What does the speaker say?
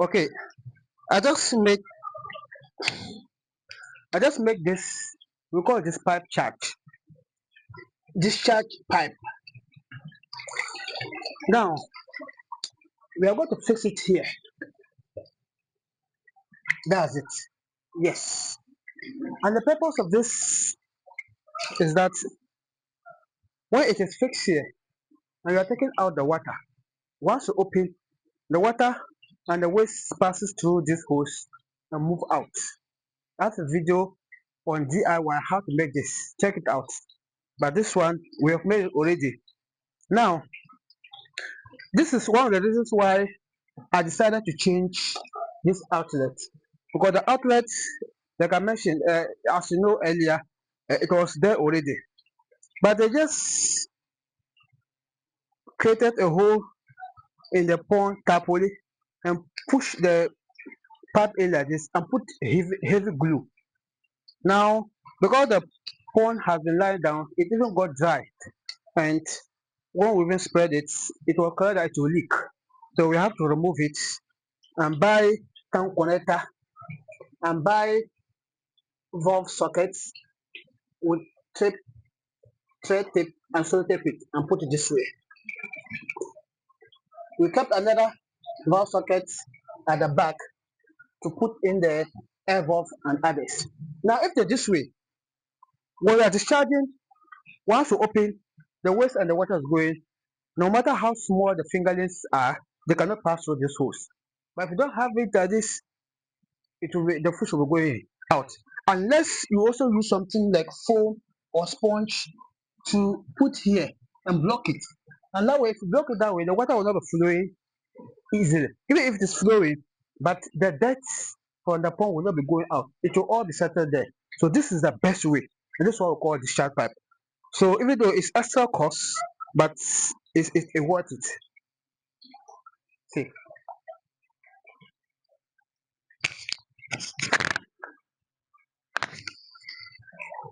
Okay, I just make I just make this, we call this pipe charge, discharge pipe. Now we are going to fix it here. That's it. Yes. And the purpose of this is that when it is fixed here and you are taking out the water, once you open the water and the waste passes through this hose and move out. That's a video on DIY how to make this. Check it out. But this one we have made it already. Now, this is one of the reasons why I decided to change this outlet, because the outlet, like I mentioned, as you know earlier, it was there already, but they just created a hole in the pond tarpaulin and push the pipe in like this and put heavy glue. Now, because the pond has been lying down, it even got dry, and when we even spread it, it was clear that it will leak. So we have to remove it and buy tank connector and buy valve sockets with tape, thread tape, and sellotape it and put it this way. We kept another valve socket at the back to put in the air valve and others. Now, if they're this way, when we are discharging, once you open, the waste and the water is going. No matter how small the fingerlings are, they cannot pass through this hose. But if you don't have it like this, it will be, the fish will be going out. Unless you also use something like foam or sponge to put here and block it. And that way, if you block it that way, the water will not be flowing easily. Even if it is flowing, but the dirt from the pond will not be going out. It will all be settled there. So this is the best way. And this is what we call discharge pipe. So even though it's extra cost, but it's worth it. See.